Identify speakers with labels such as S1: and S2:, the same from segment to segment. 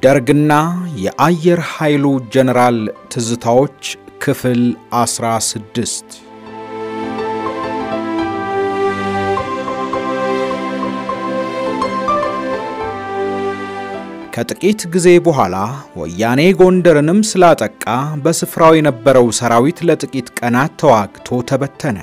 S1: ደርግና የአየር ኃይሉ ጀነራል ትዝታዎች ክፍል 16 ከጥቂት ጊዜ በኋላ ወያኔ ጎንደርንም ስላጠቃ በስፍራው የነበረው ሰራዊት ለጥቂት ቀናት ተዋግቶ ተበተነ።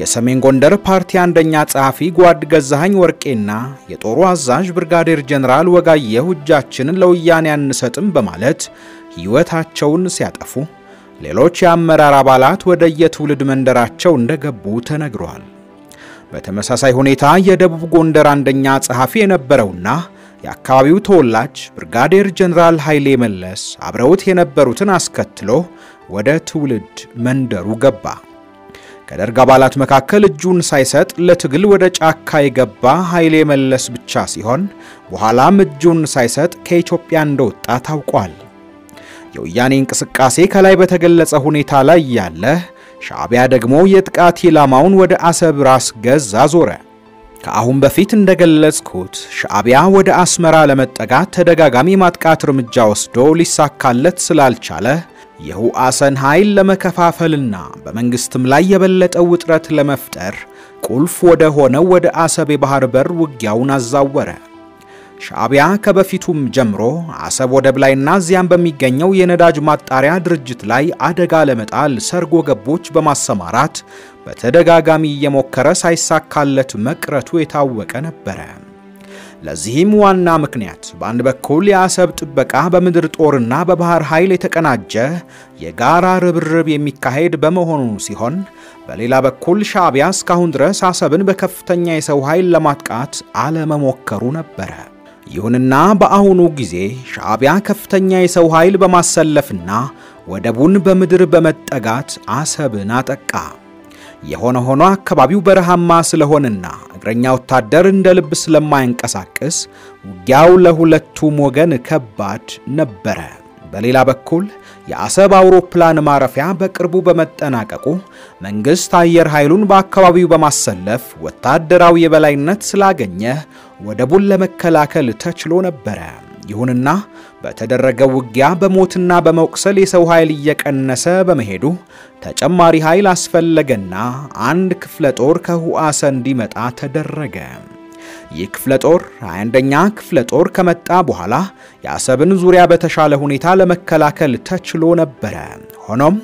S1: የሰሜን ጎንደር ፓርቲ አንደኛ ጸሐፊ ጓድ ገዛኸኝ ወርቄና የጦሩ አዛዥ ብርጋዴር ጀነራል ወጋየሁ እጃችንን ለወያኔ አንሰጥም በማለት ሕይወታቸውን ሲያጠፉ ሌሎች የአመራር አባላት ወደ የትውልድ መንደራቸው እንደገቡ ተነግሯል። በተመሳሳይ ሁኔታ የደቡብ ጎንደር አንደኛ ጸሐፊ የነበረውና የአካባቢው ተወላጅ ብርጋዴር ጀነራል ኃይሌ መለስ አብረውት የነበሩትን አስከትሎ ወደ ትውልድ መንደሩ ገባ። ከደርግ አባላት መካከል እጁን ሳይሰጥ ለትግል ወደ ጫካ የገባ ኃይሌ መለስ ብቻ ሲሆን በኋላም እጁን ሳይሰጥ ከኢትዮጵያ እንደወጣ ታውቋል። የወያኔ እንቅስቃሴ ከላይ በተገለጸ ሁኔታ ላይ ያለ ሻዕቢያ ደግሞ የጥቃት ኢላማውን ወደ አሰብ ራስ ገዝ አዞረ። ከአሁን በፊት እንደገለጽኩት ሻዕቢያ ወደ አስመራ ለመጠጋት ተደጋጋሚ ማጥቃት እርምጃ ወስዶ ሊሳካለት ስላልቻለ የሁአሰን ኃይል ለመከፋፈልና በመንግስትም ላይ የበለጠ ውጥረት ለመፍጠር ቁልፍ ወደ ሆነው ወደ አሰብ የባህር በር ውጊያውን አዛወረ። ሻዕቢያ ከበፊቱም ጀምሮ አሰብ ወደብ ላይና እዚያም በሚገኘው የነዳጅ ማጣሪያ ድርጅት ላይ አደጋ ለመጣል ሰርጎ ገቦች በማሰማራት በተደጋጋሚ እየሞከረ ሳይሳካለት መቅረቱ የታወቀ ነበር። ለዚህም ዋና ምክንያት በአንድ በኩል የአሰብ ጥበቃ በምድር ጦርና በባህር ኃይል የተቀናጀ የጋራ ርብርብ የሚካሄድ በመሆኑ ሲሆን በሌላ በኩል ሻዕቢያ እስካሁን ድረስ አሰብን በከፍተኛ የሰው ኃይል ለማጥቃት አለመሞከሩ ነበር። ይሁንና በአሁኑ ጊዜ ሻዕቢያ ከፍተኛ የሰው ኃይል በማሰለፍና ወደቡን በምድር በመጠጋት አሰብን አጠቃ። የሆነ ሆኖ አካባቢው በረሃማ ስለሆነና እግረኛ ወታደር እንደ ልብ ስለማይንቀሳቀስ ውጊያው ለሁለቱም ወገን ከባድ ነበር። በሌላ በኩል የአሰብ አውሮፕላን ማረፊያ በቅርቡ በመጠናቀቁ መንግስት አየር ኃይሉን በአካባቢው በማሰለፍ ወታደራዊ የበላይነት ስላገኘ ወደቡን ለመከላከል ተችሎ ነበር። ይሁንና በተደረገው ውጊያ በሞትና በመቁሰል የሰው ኃይል እየቀነሰ በመሄዱ ተጨማሪ ኃይል አስፈለገና አንድ ክፍለ ጦር ከሁአሰን እንዲመጣ ተደረገ። ይህ ክፍለ ጦር 21ኛ ክፍለ ጦር ከመጣ በኋላ የአሰብን ዙሪያ በተሻለ ሁኔታ ለመከላከል ተችሎ ነበር። ሆኖም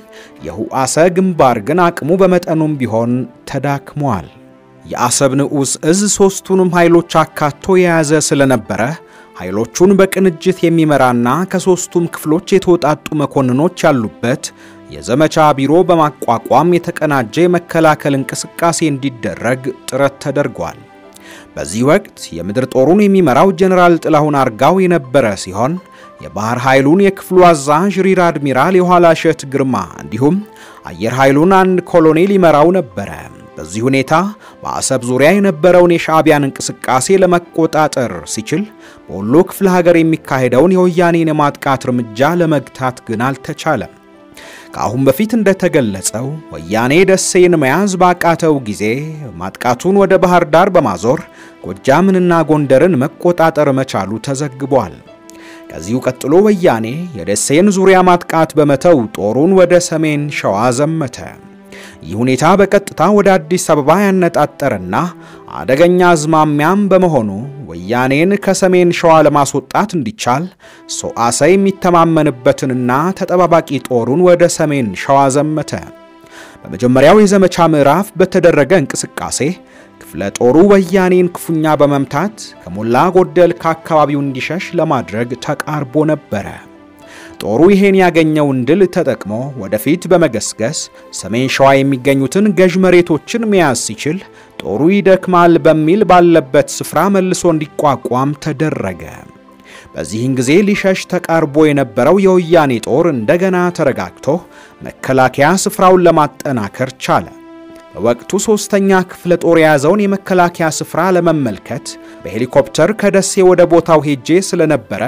S1: የሁአሰ ግንባር ግን አቅሙ በመጠኑም ቢሆን ተዳክሟል። የአሰብ ንዑስ እዝ ሶስቱንም ኃይሎች አካቶ የያዘ ስለነበረ ኃይሎቹን በቅንጅት የሚመራና ከሶስቱም ክፍሎች የተወጣጡ መኮንኖች ያሉበት የዘመቻ ቢሮ በማቋቋም የተቀናጀ መከላከል እንቅስቃሴ እንዲደረግ ጥረት ተደርጓል። በዚህ ወቅት የምድር ጦሩን የሚመራው ጀነራል ጥላሁን አርጋው የነበረ ሲሆን የባህር ኃይሉን የክፍሉ አዛዥ ሪር አድሚራል የኋላሸት ግርማ እንዲሁም አየር ኃይሉን አንድ ኮሎኔል ይመራው ነበር። በዚህ ሁኔታ በአሰብ ዙሪያ የነበረውን የሻዕቢያን እንቅስቃሴ ለመቆጣጠር ሲችል በወሎ ክፍለ ሀገር የሚካሄደውን የወያኔን የማጥቃት እርምጃ ለመግታት ግን አልተቻለም። ከአሁን በፊት እንደተገለጸው ወያኔ ደሴን መያዝ ባቃተው ጊዜ ማጥቃቱን ወደ ባህር ዳር በማዞር ጎጃምንና ጎንደርን መቆጣጠር መቻሉ ተዘግቧል። ከዚሁ ቀጥሎ ወያኔ የደሴን ዙሪያ ማጥቃት በመተው ጦሩን ወደ ሰሜን ሸዋ ዘመተ። ይህ ሁኔታ በቀጥታ ወደ አዲስ አበባ ያነጣጠረና አደገኛ አዝማሚያም በመሆኑ ወያኔን ከሰሜን ሸዋ ለማስወጣት እንዲቻል ሶአሰ የሚተማመንበትንና ተጠባባቂ ጦሩን ወደ ሰሜን ሸዋ ዘመተ። በመጀመሪያው የዘመቻ ምዕራፍ በተደረገ እንቅስቃሴ ክፍለ ጦሩ ወያኔን ክፉኛ በመምታት ከሞላ ጎደል ከአካባቢው እንዲሸሽ ለማድረግ ተቃርቦ ነበር። ጦሩ ይሄን ያገኘውን ድል ተጠቅሞ ወደፊት በመገስገስ ሰሜን ሸዋ የሚገኙትን ገዥ መሬቶችን መያዝ ሲችል ጦሩ ይደክማል በሚል ባለበት ስፍራ መልሶ እንዲቋቋም ተደረገ። በዚህን ጊዜ ሊሸሽ ተቃርቦ የነበረው የወያኔ ጦር እንደገና ተረጋግቶ መከላከያ ስፍራውን ለማጠናከር ቻለ። በወቅቱ 3ኛ ክፍለ ጦር የያዘውን የመከላከያ ስፍራ ለመመልከት በሄሊኮፕተር ከደሴ ወደ ቦታው ሄጄ ስለነበረ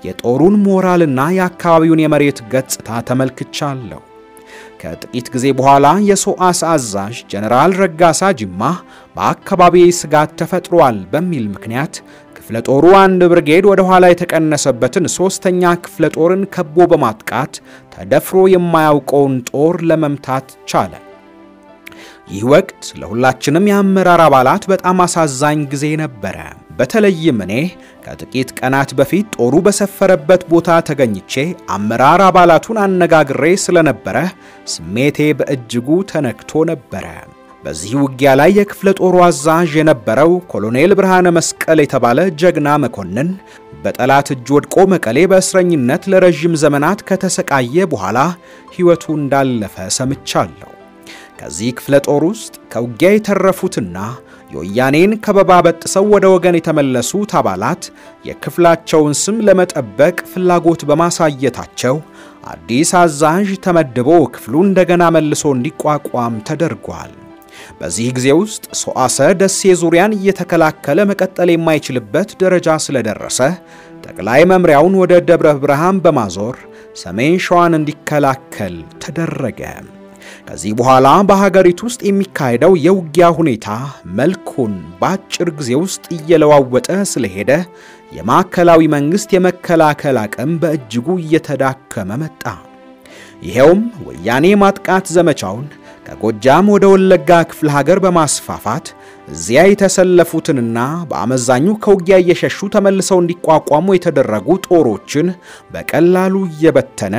S1: የጦሩን ሞራልና የአካባቢውን የመሬት ገጽታ ተመልክቻለሁ። ከጥቂት ጊዜ በኋላ የሶአስ አዛዥ ጀነራል ረጋሳ ጅማ በአካባቢው ስጋት ተፈጥሯል በሚል ምክንያት ክፍለ ጦሩ አንድ ብርጌድ ወደ ኋላ የተቀነሰበትን 3ኛ ክፍለ ጦርን ከቦ በማጥቃት ተደፍሮ የማያውቀውን ጦር ለመምታት ቻለ። ይህ ወቅት ለሁላችንም የአመራር አባላት በጣም አሳዛኝ ጊዜ ነበር። በተለይም እኔ ከጥቂት ቀናት በፊት ጦሩ በሰፈረበት ቦታ ተገኝቼ አመራር አባላቱን አነጋግሬ ስለነበረ ስሜቴ በእጅጉ ተነክቶ ነበር። በዚህ ውጊያ ላይ የክፍለ ጦሩ አዛዥ የነበረው ኮሎኔል ብርሃነ መስቀል የተባለ ጀግና መኮንን በጠላት እጅ ወድቆ መቀሌ በእስረኝነት ለረጅም ዘመናት ከተሰቃየ በኋላ ሕይወቱ እንዳለፈ ሰምቻለሁ። ከዚህ ክፍለ ጦር ውስጥ ከውጊያ የተረፉትና የወያኔን ከበባ በጥሰው ወደ ወገን የተመለሱት አባላት የክፍላቸውን ስም ለመጠበቅ ፍላጎት በማሳየታቸው አዲስ አዛዥ ተመድቦ ክፍሉ እንደገና መልሶ እንዲቋቋም ተደርጓል። በዚህ ጊዜ ውስጥ ሶአሰ ደሴ ዙሪያን እየተከላከለ መቀጠል የማይችልበት ደረጃ ስለደረሰ ጠቅላይ መምሪያውን ወደ ደብረ ብርሃን በማዞር ሰሜን ሸዋን እንዲከላከል ተደረገ። ከዚህ በኋላ በሀገሪቱ ውስጥ የሚካሄደው የውጊያ ሁኔታ መልኩን በአጭር ጊዜ ውስጥ እየለዋወጠ ስለሄደ የማዕከላዊ መንግስት የመከላከል አቅም በእጅጉ እየተዳከመ መጣ። ይሄውም ወያኔ ማጥቃት ዘመቻውን ከጎጃም ወደ ወለጋ ክፍለ ሀገር በማስፋፋት እዚያ የተሰለፉትንና በአመዛኙ ከውጊያ እየሸሹ ተመልሰው እንዲቋቋሙ የተደረጉ ጦሮችን በቀላሉ እየበተነ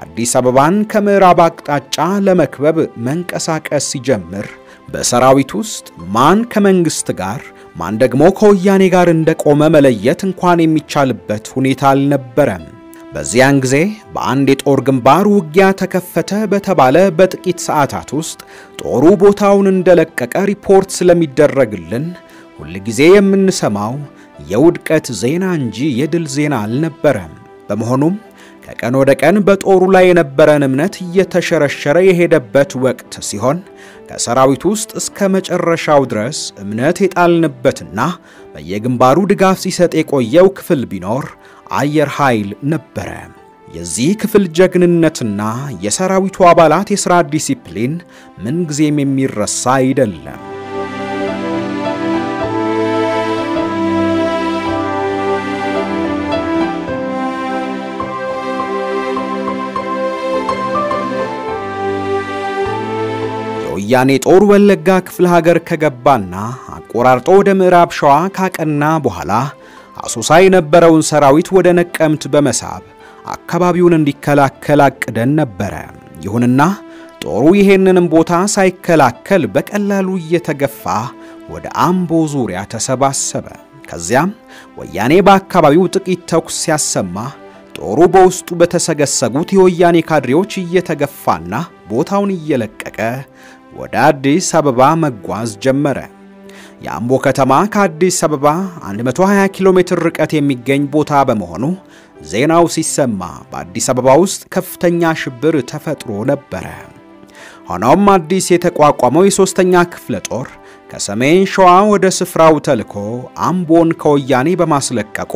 S1: አዲስ አበባን ከምዕራብ አቅጣጫ ለመክበብ መንቀሳቀስ ሲጀምር በሰራዊት ውስጥ ማን ከመንግስት ጋር ማን ደግሞ ከወያኔ ጋር እንደቆመ መለየት እንኳን የሚቻልበት ሁኔታ አልነበረም። በዚያን ጊዜ በአንድ የጦር ግንባር ውጊያ ተከፈተ በተባለ በጥቂት ሰዓታት ውስጥ ጦሩ ቦታውን እንደለቀቀ ሪፖርት ስለሚደረግልን ሁሉ ጊዜ የምንሰማው የውድቀት ዜና እንጂ የድል ዜና አልነበረም። በመሆኑም ከቀን ወደ ቀን በጦሩ ላይ የነበረን እምነት እየተሸረሸረ የሄደበት ወቅት ሲሆን ከሰራዊት ውስጥ እስከ መጨረሻው ድረስ እምነት የጣልንበትና በየግንባሩ ድጋፍ ሲሰጥ የቆየው ክፍል ቢኖር አየር ኃይል ነበረ። የዚህ ክፍል ጀግንነትና የሰራዊቱ አባላት የሥራ ዲሲፕሊን ምን ጊዜም የሚረሳ አይደለም። ወያኔ ጦር ወለጋ ክፍለ ሀገር ከገባና አቆራርጦ ወደ ምዕራብ ሸዋ ካቀና በኋላ አሶሳ የነበረውን ሰራዊት ወደ ነቀምት በመሳብ አካባቢውን እንዲከላከል አቅደን ነበር። ይሁንና ጦሩ ይሄንንም ቦታ ሳይከላከል በቀላሉ እየተገፋ ወደ አምቦ ዙሪያ ተሰባሰበ። ከዚያም ወያኔ በአካባቢው ጥቂት ተኩስ ሲያሰማ ጦሩ በውስጡ በተሰገሰጉት የወያኔ ካድሬዎች እየተገፋና ቦታውን እየለቀቀ ወደ አዲስ አበባ መጓዝ ጀመረ። የአምቦ ከተማ ከአዲስ አበባ 120 ኪሎ ሜትር ርቀት የሚገኝ ቦታ በመሆኑ ዜናው ሲሰማ በአዲስ አበባ ውስጥ ከፍተኛ ሽብር ተፈጥሮ ነበር። ሆኖም አዲስ የተቋቋመው የ3ኛ ክፍለ ጦር ከሰሜን ሸዋ ወደ ስፍራው ተልኮ አምቦን ከወያኔ በማስለቀቁ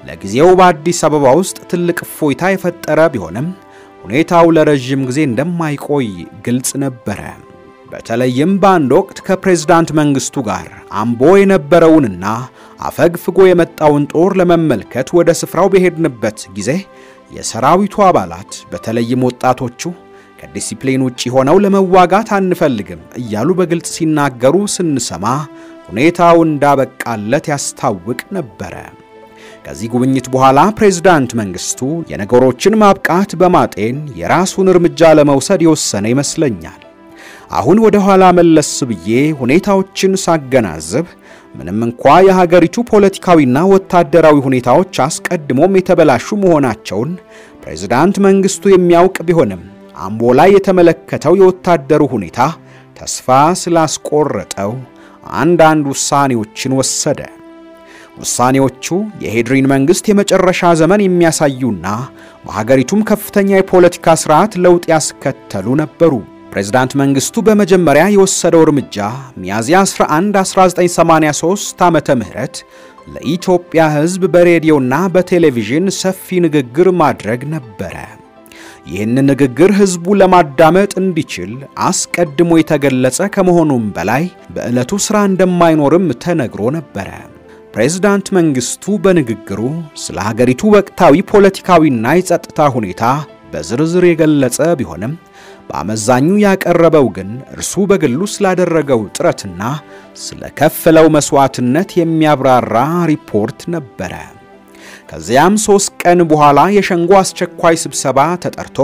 S1: ለጊዜው በአዲስ አበባ ውስጥ ትልቅ ፎይታ የፈጠረ ቢሆንም ሁኔታው ለረጅም ጊዜ እንደማይቆይ ግልጽ ነበር። በተለይም በአንድ ወቅት ከፕሬዝዳንት መንግስቱ ጋር አምቦ የነበረውንና አፈግፍጎ የመጣውን ጦር ለመመልከት ወደ ስፍራው በሄድንበት ጊዜ የሰራዊቱ አባላት በተለይም ወጣቶቹ ከዲሲፕሊን ውጪ ሆነው ለመዋጋት አንፈልግም እያሉ በግልጽ ሲናገሩ ስንሰማ ሁኔታው እንዳበቃለት ያስታውቅ ነበር። ከዚህ ጉብኝት በኋላ ፕሬዝዳንት መንግስቱ የነገሮችን ማብቃት በማጤን የራሱን እርምጃ ለመውሰድ የወሰነ ይመስለኛል። አሁን ወደ ኋላ መለስ ብዬ ሁኔታዎችን ሳገናዝብ ምንም እንኳን የሀገሪቱ ፖለቲካዊና ወታደራዊ ሁኔታዎች አስቀድሞም የተበላሹ መሆናቸውን ፕሬዝዳንት መንግስቱ የሚያውቅ ቢሆንም አምቦ ላይ የተመለከተው የወታደሩ ሁኔታ ተስፋ ስላስቆረጠው አንዳንድ ውሳኔዎችን ወሰደ። ውሳኔዎቹ የሄድሪን መንግስት የመጨረሻ ዘመን የሚያሳዩና በሀገሪቱም ከፍተኛ የፖለቲካ ስርዓት ለውጥ ያስከተሉ ነበሩ። ፕሬዝዳንት መንግስቱ በመጀመሪያ የወሰደው እርምጃ ሚያዝያ 11 1983 ዓመተ ምህረት ለኢትዮጵያ ህዝብ በሬዲዮና በቴሌቪዥን ሰፊ ንግግር ማድረግ ነበር። ይህን ንግግር ህዝቡ ለማዳመጥ እንዲችል አስቀድሞ የተገለጸ ከመሆኑም በላይ በእለቱ ስራ እንደማይኖርም ተነግሮ ነበር። ፕሬዝዳንት መንግስቱ በንግግሩ ስለ ሀገሪቱ ወቅታዊ ፖለቲካዊና የጸጥታ ሁኔታ በዝርዝር የገለጸ ቢሆንም በአመዛኙ ያቀረበው ግን እርሱ በግሉ ስላደረገው ጥረትና ስለከፈለው መስዋዕትነት የሚያብራራ ሪፖርት ነበረ። ከዚያም 3 ቀን በኋላ የሸንጎ አስቸኳይ ስብሰባ ተጠርቶ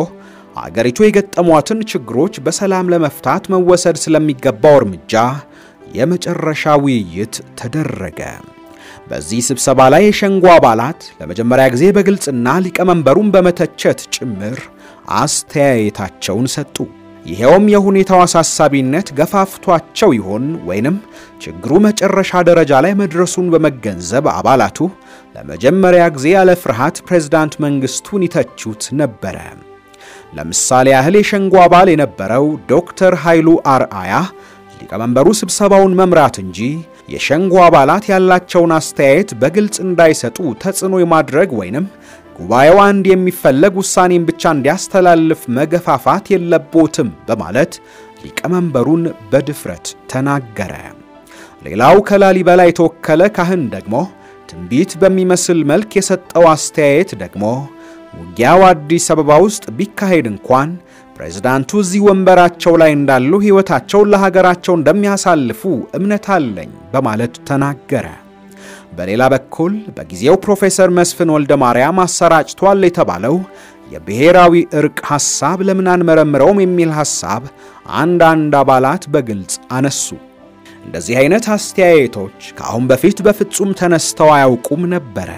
S1: ሀገሪቱ የገጠሟትን ችግሮች በሰላም ለመፍታት መወሰድ ስለሚገባው እርምጃ የመጨረሻ ውይይት ተደረገ። በዚህ ስብሰባ ላይ የሸንጎ አባላት ለመጀመሪያ ጊዜ በግልጽና ሊቀመንበሩን በመተቸት ጭምር አስተያየታቸውን ሰጡ። ይሄውም የሁኔታው አሳሳቢነት ገፋፍቷቸው ይሆን ወይንም ችግሩ መጨረሻ ደረጃ ላይ መድረሱን በመገንዘብ አባላቱ ለመጀመሪያ ጊዜ ያለ ፍርሃት ፕሬዝዳንት መንግስቱን ይተቹት ነበር። ለምሳሌ ያህል የሸንጎ አባል የነበረው ዶክተር ኃይሉ አርአያ ሊቀመንበሩ ስብሰባውን መምራት እንጂ የሸንጎ አባላት ያላቸውን አስተያየት በግልጽ እንዳይሰጡ ተጽዕኖ የማድረግ ወይንም ጉባኤው አንድ የሚፈለግ ውሳኔን ብቻ እንዲያስተላልፍ መገፋፋት የለቦትም በማለት ሊቀመንበሩን በድፍረት ተናገረ። ሌላው ከላሊበላ የተወከለ ካህን ደግሞ ትንቢት በሚመስል መልክ የሰጠው አስተያየት ደግሞ ውጊያው አዲስ አበባ ውስጥ ቢካሄድ እንኳን ፕሬዝዳንቱ እዚህ ወንበራቸው ላይ እንዳሉ ሕይወታቸውን ለሀገራቸው እንደሚያሳልፉ እምነት አለኝ በማለት ተናገረ። በሌላ በኩል በጊዜው ፕሮፌሰር መስፍን ወልደ ማርያም አሰራጭቷል የተባለው የብሔራዊ እርቅ ሐሳብ ለምን አንመረምረውም የሚል ሐሳብ አንዳንድ አባላት በግልጽ አነሱ። እንደዚህ አይነት አስተያየቶች ከአሁን በፊት በፍጹም ተነስተው አያውቁም ነበር።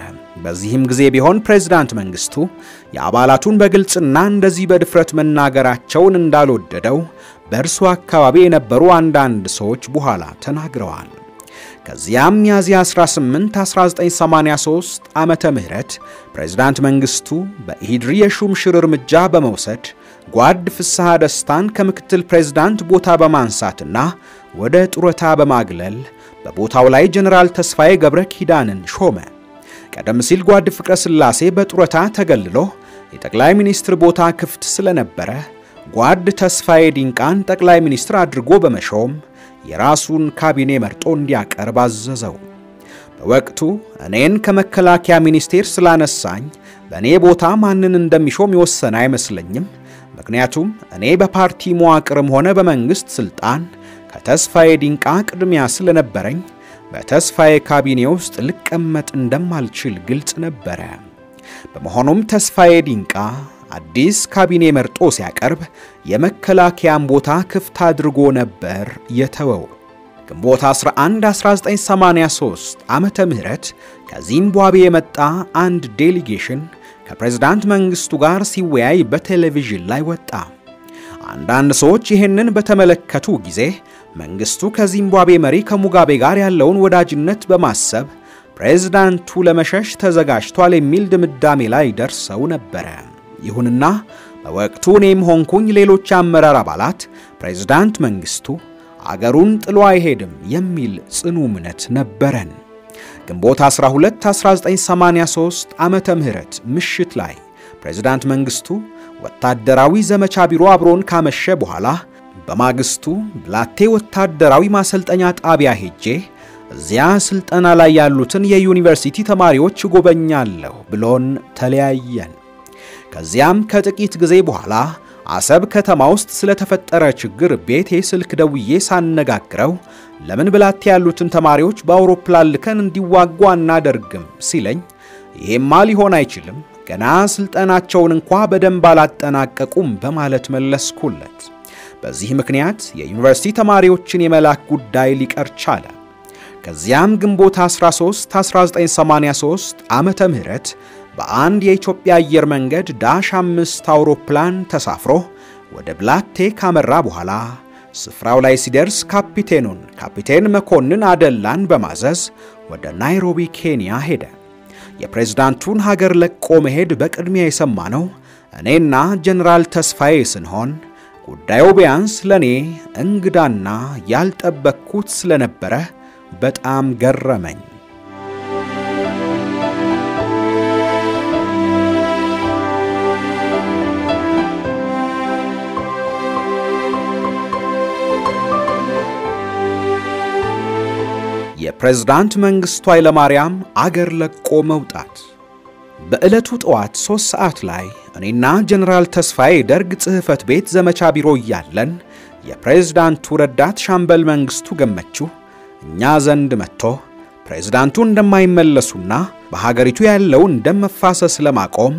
S1: በዚህም ጊዜ ቢሆን ፕሬዝዳንት መንግስቱ የአባላቱን በግልጽና እንደዚህ በድፍረት መናገራቸውን እንዳልወደደው በእርሱ አካባቢ የነበሩ አንዳንድ ሰዎች በኋላ ተናግረዋል። ከዚያም ሚያዝያ 18 1983 ዓመተ ምህረት ፕሬዝዳንት መንግስቱ በኢሂድሪ የሹምሽር እርምጃ በመውሰድ ጓድ ፍስሐ ደስታን ከምክትል ፕሬዝዳንት ቦታ በማንሳትና ወደ ጡረታ በማግለል በቦታው ላይ ጀነራል ተስፋዬ ገብረ ኪዳንን ሾመ። ቀደም ሲል ጓድ ፍቅረ ስላሴ በጡረታ ተገልሎ የጠቅላይ ሚኒስትር ቦታ ክፍት ስለነበረ ጓድ ተስፋዬ ዲንቃን ጠቅላይ ሚኒስትር አድርጎ በመሾም የራሱን ካቢኔ መርጦ እንዲያቀርብ አዘዘው። በወቅቱ እኔን ከመከላከያ ሚኒስቴር ስላነሳኝ በእኔ ቦታ ማንን እንደሚሾም ይወሰን አይመስለኝም። ምክንያቱም እኔ በፓርቲ መዋቅርም ሆነ በመንግስት ስልጣን ከተስፋዬ ዲንቃ ቅድሚያ ስለነበረኝ በተስፋዬ ካቢኔ ውስጥ ልቀመጥ እንደማልችል ግልጽ ነበር። በመሆኑም ተስፋዬ ዲንቃ አዲስ ካቢኔ መርጦ ሲያቀርብ የመከላከያን ቦታ ክፍት አድርጎ ነበር የተወው። ግንቦት 11 1983 ዓመተ ምህረት ከዚምባብዌ የመጣ አንድ ዴሊጌሽን ከፕሬዝዳንት መንግስቱ ጋር ሲወያይ በቴሌቪዥን ላይ ወጣ። አንዳንድ ሰዎች ይህንን በተመለከቱ ጊዜ መንግስቱ ከዚምባብዌ መሪ ከሙጋቤ ጋር ያለውን ወዳጅነት በማሰብ ፕሬዝዳንቱ ለመሸሽ ተዘጋጅቷል የሚል ድምዳሜ ላይ ደርሰው ነበር። ይሁንና በወቅቱ እኔም ሆንኩኝ ሌሎች አመራር አባላት ፕሬዝዳንት መንግስቱ አገሩን ጥሎ አይሄድም የሚል ጽኑ እምነት ነበረን። ግንቦት 12 1983 ዓመተ ምህረት ምሽት ላይ ፕሬዝዳንት መንግስቱ ወታደራዊ ዘመቻ ቢሮ አብሮን ካመሸ በኋላ በማግስቱ ብላቴ ወታደራዊ ማሰልጠኛ ጣቢያ ሄጄ እዚያ ስልጠና ላይ ያሉትን የዩኒቨርሲቲ ተማሪዎች ጎበኛለሁ ብሎን ተለያየን። ከዚያም ከጥቂት ጊዜ በኋላ አሰብ ከተማ ውስጥ ስለተፈጠረ ችግር ቤቴ ስልክ ደውዬ ሳነጋግረው ለምን ብላቴ ያሉትን ተማሪዎች በአውሮፕላን ልከን እንዲዋጉ አናደርግም ሲለኝ ይሄማ ሊሆን አይችልም፣ ገና ስልጠናቸውን እንኳን በደንብ አላጠናቀቁም በማለት መለስኩለት። በዚህ ምክንያት የዩኒቨርሲቲ ተማሪዎችን የመላክ ጉዳይ ሊቀር ቻለ። ከዚያም ግንቦት 13 1983 ዓመተ ምህረት በአንድ የኢትዮጵያ አየር መንገድ ዳሽ 5 አውሮፕላን ተሳፍሮ ወደ ብላቴ ካመራ በኋላ ስፍራው ላይ ሲደርስ ካፒቴን መኮንን አደላን በማዘዝ ወደ ናይሮቢ ኬንያ ሄደ። የፕሬዝዳንቱን ሀገር ለቆ መሄድ በቅድሚያ የሰማነው እኔና ጀነራል ተስፋዬ ስንሆን ጉዳዩ ቢያንስ ለኔ እንግዳና ያልጠበቅኩት ስለነበረ በጣም ገረመኝ። የፕሬዝዳንት መንግስቱ ኃይለማርያም አገር ለቆ መውጣት። በዕለቱ ጠዋት 3 ሰዓት ላይ እኔና ጀነራል ተስፋዬ ደርግ ጽሕፈት ቤት ዘመቻ ቢሮ ያለን የፕሬዝዳንቱ ረዳት ሻምበል መንግስቱ ገመቹ እኛ ዘንድ መጥቶ ፕሬዝዳንቱ እንደማይመለሱና በሀገሪቱ ያለውን ደም መፋሰስ ለማቆም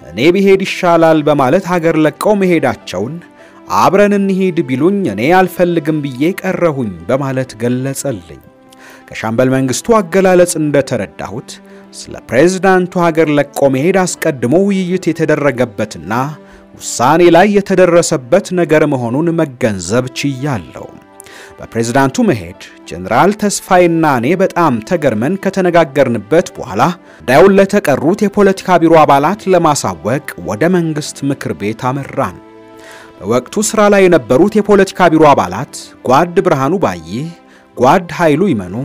S1: እኔ ብሄድ ይሻላል በማለት ሀገር ለቀው መሄዳቸውን አብረን እንሂድ ቢሉኝ እኔ አልፈልግም ብዬ ቀረሁኝ በማለት ገለጸልኝ። ከሻምበል መንግስቱ አገላለጽ እንደተረዳሁት ስለ ፕሬዝዳንቱ ሀገር ለቆ መሄድ አስቀድሞ ውይይት የተደረገበትና ውሳኔ ላይ የተደረሰበት ነገር መሆኑን መገንዘብ ችያለሁ። በፕሬዝዳንቱ መሄድ ጀነራል ተስፋዬና እኔ በጣም ተገርመን ከተነጋገርንበት በኋላ ዳዩን ለተቀሩት የፖለቲካ ቢሮ አባላት ለማሳወቅ ወደ መንግስት ምክር ቤት አመራን። በወቅቱ ስራ ላይ የነበሩት የፖለቲካ ቢሮ አባላት ጓድ ብርሃኑ ባዬ፣ ጓድ ኃይሉ ይመኑ፣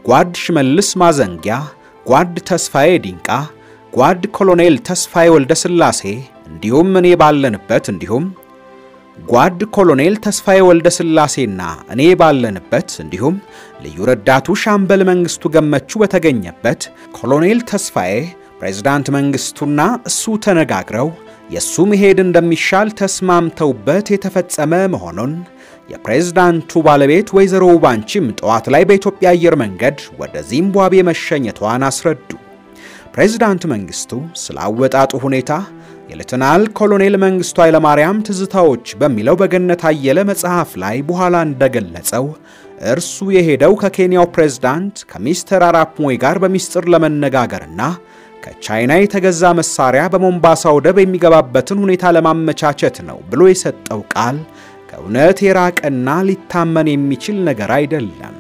S1: ጓድ ሽመልስ ማዘንጊያ፣ ጓድ ተስፋዬ ዲንቃ፣ ጓድ ኮሎኔል ተስፋዬ ወልደስላሴ እንዲሁም እኔ ባለንበት እንዲሁም ጓድ ኮሎኔል ተስፋዬ ወልደስላሴና እኔ ባለንበት እንዲሁም ልዩ ረዳቱ ሻምበል መንግስቱ ገመቹ በተገኘበት ኮሎኔል ተስፋዬ ፕሬዝዳንት መንግስቱና እሱ ተነጋግረው የሱ መሄድ እንደሚሻል ተስማምተውበት የተፈጸመ መሆኑን የፕሬዝዳንቱ ባለቤት ወይዘሮ ባንቺም ጠዋት ላይ በኢትዮጵያ አየር መንገድ ወደ ዚምባብዌ መሸኘቷን አስረዱ። ፕሬዝዳንት መንግስቱ ስላወጣጡ ሁኔታ የሌተናል ኮሎኔል መንግስቱ ኃይለማርያም ትዝታዎች በሚለው በገነት አየለ መጽሐፍ ላይ በኋላ እንደገለጸው እርሱ የሄደው ከኬንያው ፕሬዝዳንት ከሚስተር አራፕ ሞይ ጋር በሚስጥር ለመነጋገርና ከቻይና የተገዛ መሳሪያ በሞምባሳ ወደብ የሚገባበትን ሁኔታ ለማመቻቸት ነው ብሎ የሰጠው ቃል ከእውነት የራቀና ሊታመን የሚችል ነገር አይደለም።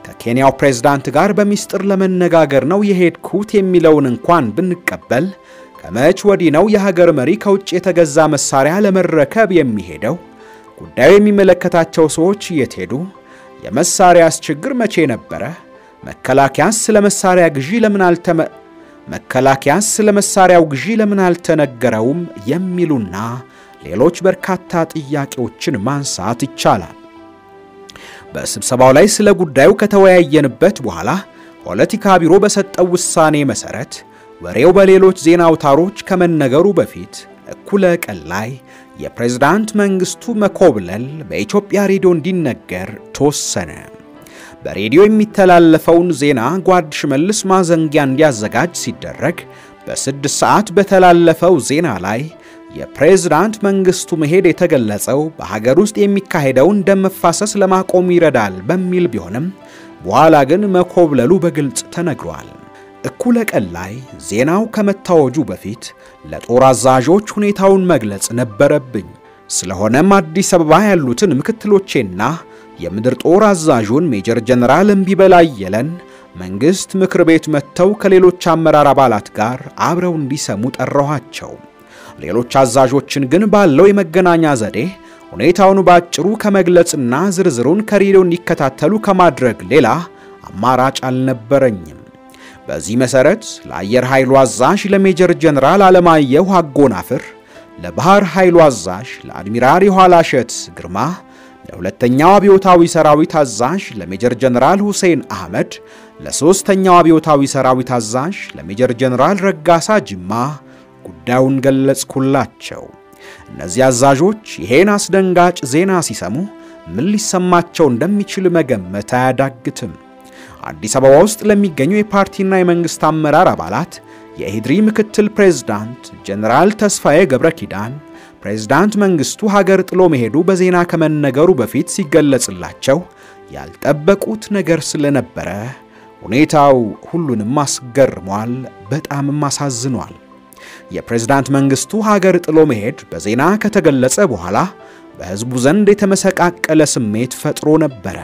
S1: ከኬንያው ፕሬዝዳንት ጋር በሚስጥር ለመነጋገር ነው የሄድኩት የሚለውን እንኳን ብንቀበል ከመች ወዲህ ነው የሀገር መሪ ከውጭ የተገዛ መሳሪያ ለመረከብ የሚሄደው? ጉዳዩ የሚመለከታቸው ሰዎች የት ሄዱ? የመሳሪያስ ችግር መቼ ነበረ? መከላከያስ ስለ መሳሪያው ግዢ ለምን አልተነገረውም? የሚሉና ሌሎች በርካታ ጥያቄዎችን ማንሳት ይቻላል። በስብሰባው ላይ ስለ ጉዳዩ ከተወያየንበት በኋላ ፖለቲካ ቢሮ በሰጠው ውሳኔ መሰረት ወሬው በሌሎች ዜና አውታሮች ከመነገሩ በፊት እኩለ ቀን ላይ የፕሬዝዳንት መንግስቱ መኮብለል በኢትዮጵያ ሬዲዮ እንዲነገር ተወሰነ። በሬዲዮ የሚተላለፈውን ዜና ጓድ ሽመልስ ማዘንጊያ እንዲያዘጋጅ ሲደረግ በ6 ሰዓት በተላለፈው ዜና ላይ የፕሬዝዳንት መንግስቱ መሄድ የተገለጸው በሀገር ውስጥ የሚካሄደውን ደም መፋሰስ ለማቆም ይረዳል በሚል ቢሆንም በኋላ ግን መኮብለሉ በግልጽ ተነግሯል። እኩለ ቀን ላይ ዜናው ከመታወጁ በፊት ለጦር አዛዦች ሁኔታውን መግለጽ ነበረብኝ። ስለሆነም አዲስ አበባ ያሉትን ምክትሎቼና የምድር ጦር አዛዡን ሜጀር ጀነራል እምቢበላ አየለን መንግስት ምክር ቤት መጥተው ከሌሎች አመራር አባላት ጋር አብረው እንዲሰሙ ጠራኋቸው። ሌሎች አዛዦችን ግን ባለው የመገናኛ ዘዴ ሁኔታውን ባጭሩ ከመግለጽና ዝርዝሩን ከሬዲዮ እንዲከታተሉ ከማድረግ ሌላ አማራጭ አልነበረኝም። በዚህ መሰረት ለአየር ኃይሉ አዛዥ ለሜጀር ጀነራል አለማየሁ አጎናፍር፣ ለባህር ኃይሉ አዛዥ ለአድሚራል የኋላሸት ግርማ፣ ለሁለተኛው አብዮታዊ ሰራዊት አዛዥ ለሜጀር ጀነራል ሁሴን አህመድ፣ ለሶስተኛው አብዮታዊ ሰራዊት አዛዥ ለሜጀር ጀነራል ረጋሳ ጅማ ጉዳዩን ገለጽኩላቸው። እነዚህ አዛዦች ይሄን አስደንጋጭ ዜና ሲሰሙ ምን ሊሰማቸው እንደሚችል መገመት አያዳግትም። አዲስ አበባ ውስጥ ለሚገኙ የፓርቲና የመንግስት አመራር አባላት የኢህድሪ ምክትል ፕሬዝዳንት ጀነራል ተስፋዬ ገብረኪዳን ፕሬዝዳንት መንግስቱ ሀገር ጥሎ መሄዱ በዜና ከመነገሩ በፊት ሲገለጽላቸው ያልጠበቁት ነገር ስለነበረ ሁኔታው ሁሉንም አስገርሟል፣ በጣምም አሳዝኗል። የፕሬዝዳንት መንግስቱ ሀገር ጥሎ መሄድ በዜና ከተገለጸ በኋላ በህዝቡ ዘንድ የተመሰቃቀለ ስሜት ፈጥሮ ነበር።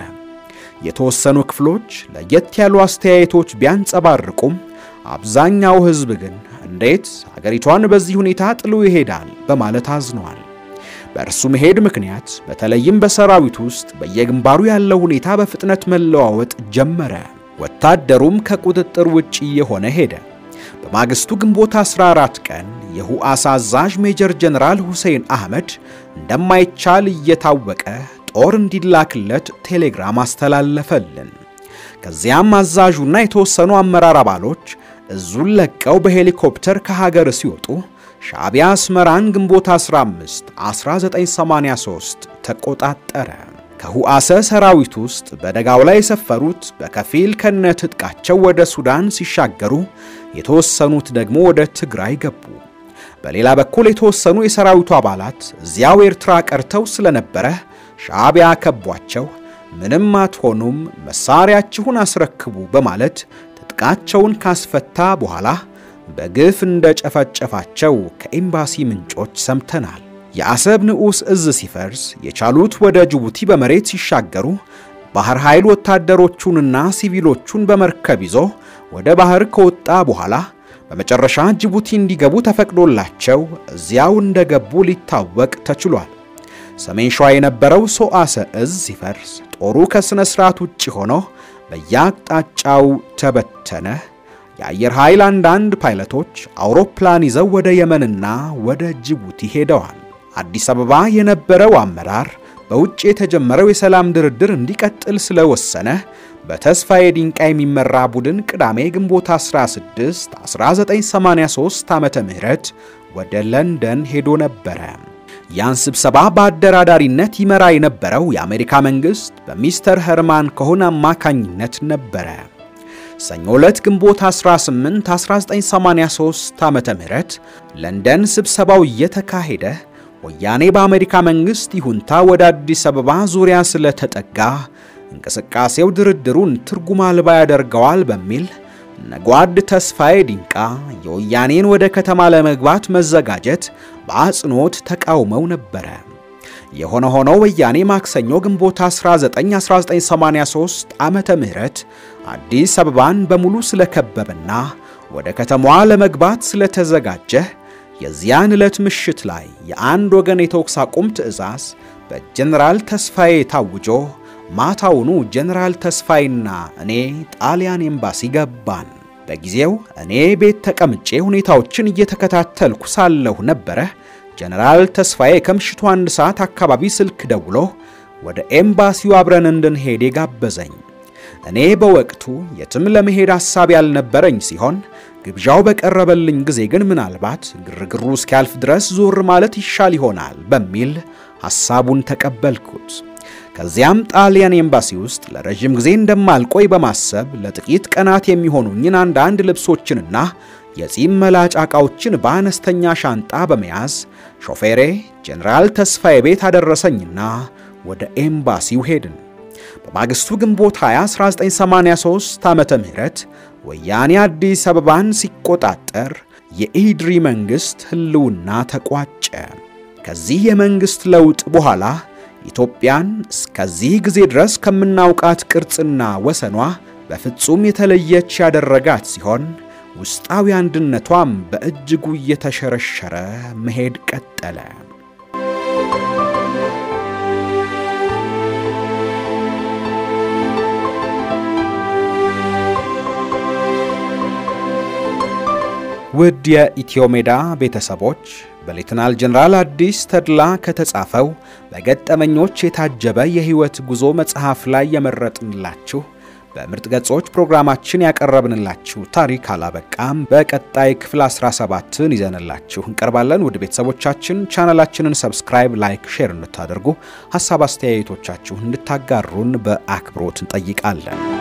S1: የተወሰኑ ክፍሎች ለየት ያሉ አስተያየቶች ቢያንጸባርቁም አብዛኛው ህዝብ ግን እንዴት ሀገሪቷን በዚህ ሁኔታ ጥሎ ይሄዳል በማለት አዝኗል። በእርሱ መሄድ ምክንያት በተለይም በሰራዊት ውስጥ በየግንባሩ ያለው ሁኔታ በፍጥነት መለዋወጥ ጀመረ። ወታደሩም ከቁጥጥር ውጪ የሆነ ሄደ። በማግስቱ ግንቦት 14 ቀን የሁአሳ አዛዥ ሜጀር ጀነራል ሁሴን አህመድ እንደማይቻል እየታወቀ ጦር እንዲላክለት ቴሌግራም አስተላለፈልን። ከዚያም አዛዡና የተወሰኑ አመራር አባሎች እዙን ለቀው በሄሊኮፕተር ከሀገር ሲወጡ ሻዕቢያ አስመራን ግንቦት 15 1983 ተቆጣጠረ። ከሁአሰ ሰራዊት ውስጥ በደጋው ላይ የሰፈሩት በከፊል ከነትጥቃቸው ወደ ሱዳን ሲሻገሩ የተወሰኑት ደግሞ ወደ ትግራይ ገቡ። በሌላ በኩል የተወሰኑ የሰራዊቱ አባላት እዚያው ኤርትራ ቀርተው ስለነበረ ሻዕቢያ ከቧቸው ምንም አትሆኑም መሳሪያችሁን አስረክቡ በማለት ትጥቃቸውን ካስፈታ በኋላ በግፍ እንደጨፈጨፋቸው ከኤምባሲ ምንጮች ሰምተናል። የአሰብ ንዑስ እዝ ሲፈርስ የቻሉት ወደ ጅቡቲ በመሬት ሲሻገሩ ባህር ኃይል ወታደሮቹንና ሲቪሎቹን በመርከብ ይዞ ወደ ባህር ከወጣ በኋላ በመጨረሻ ጅቡቲ እንዲገቡ ተፈቅዶላቸው እዚያው እንደገቡ ሊታወቅ ተችሏል። ሰሜን ሸዋ የነበረው ሶአሰ እዝ ሲፈርስ ጦሩ ከስነ ስርዓት ውጪ ሆኖ በየአቅጣጫው ተበተነ። የአየር ኃይል አንዳንድ ፓይለቶች አውሮፕላን ይዘው ወደ የመንና ወደ ጅቡቲ ሄደዋል። አዲስ አበባ የነበረው አመራር በውጭ የተጀመረው የሰላም ድርድር እንዲቀጥል ስለወሰነ በተስፋዬ ዲንቃ የሚመራ ቡድን ቅዳሜ ግንቦት 16 1983 ዓመተ ምህረት ወደ ለንደን ሄዶ ነበር። ያን ስብሰባ በአደራዳሪነት ይመራ የነበረው የአሜሪካ መንግስት በሚስተር ሄርማን ኮሄን አማካኝነት ነበር። ሰኞ ዕለት ግንቦት 18 1983 ዓመተ ምህረት ለንደን ስብሰባው እየተካሄደ ወያኔ በአሜሪካ መንግስት ይሁንታ ወደ አዲስ አበባ ዙሪያ ስለተጠጋ እንቅስቃሴው ድርድሩን ትርጉም አልባ ያደርገዋል በሚል ነጓድ ተስፋዬ ዲንቃ የወያኔን ወደ ከተማ ለመግባት መዘጋጀት በአጽንኦት ተቃውመው ነበር። የሆነ ሆኖ ወያኔ ማክሰኞ ግንቦት 19 1983 ዓመተ ምህረት አዲስ አበባን በሙሉ ስለከበበና ወደ ከተማዋ ለመግባት ስለተዘጋጀ የዚያን ዕለት ምሽት ላይ የአንድ ወገን የተኩስ አቁም ትዕዛዝ በጀነራል ተስፋዬ ታውጆ ማታውኑ ጀነራል ተስፋዬና እኔ ጣሊያን ኤምባሲ ገባን። በጊዜው እኔ ቤት ተቀምጬ ሁኔታዎችን እየተከታተልኩ ሳለሁ ነበር ጀነራል ተስፋዬ ከምሽቱ 1 ሰዓት አካባቢ ስልክ ደውሎ ወደ ኤምባሲው አብረን እንድንሄድ ጋበዘኝ። እኔ በወቅቱ የትም ለመሄድ ሐሳብ ያልነበረኝ ሲሆን ግብዣው በቀረበልኝ ጊዜ ግን ምናልባት ግርግሩ እስኪያልፍ ድረስ ዞር ማለት ይሻል ይሆናል በሚል ሐሳቡን ተቀበልኩት። ከዚያም ጣሊያን ኤምባሲ ውስጥ ለረጅም ጊዜ እንደማልቆይ በማሰብ ለጥቂት ቀናት የሚሆኑኝን አንዳንድ ልብሶችንና የጺም መላጫ ዕቃዎችን በአነስተኛ ሻንጣ በመያዝ ሾፌሬ ጀነራል ተስፋዬ ቤት አደረሰኝና ወደ ኤምባሲው ሄድን። በማግስቱ ግንቦት 20 1983 ዓመተ ምህረት ወያኔ አዲስ አበባን ሲቆጣጠር የኢድሪ መንግስት ህልውና ተቋጨ። ከዚህ የመንግስት ለውጥ በኋላ ኢትዮጵያን እስከዚህ ጊዜ ድረስ ከምናውቃት ቅርጽና ወሰኗ በፍጹም የተለየች ያደረጋት ሲሆን ውስጣዊ አንድነቷም በእጅጉ እየተሸረሸረ መሄድ ቀጠለ። ውድ የኢትዮሜዳ ቤተሰቦች በሌተናል ጀነራል አዲስ ተድላ ከተጻፈው በገጠመኞች የታጀበ የህይወት ጉዞ መጽሐፍ ላይ የመረጥንላችሁ በምርጥ ገጾች ፕሮግራማችን ያቀረብንላችሁ ታሪክ አላበቃም። በቀጣይ ክፍል 17ን ይዘንላችሁ እንቀርባለን። ውድ ቤተሰቦቻችን ቻናላችንን ሰብስክራይብ፣ ላይክ፣ ሼር እንድታደርጉ ሐሳብ አስተያየቶቻችሁን እንድታጋሩን በአክብሮት እንጠይቃለን።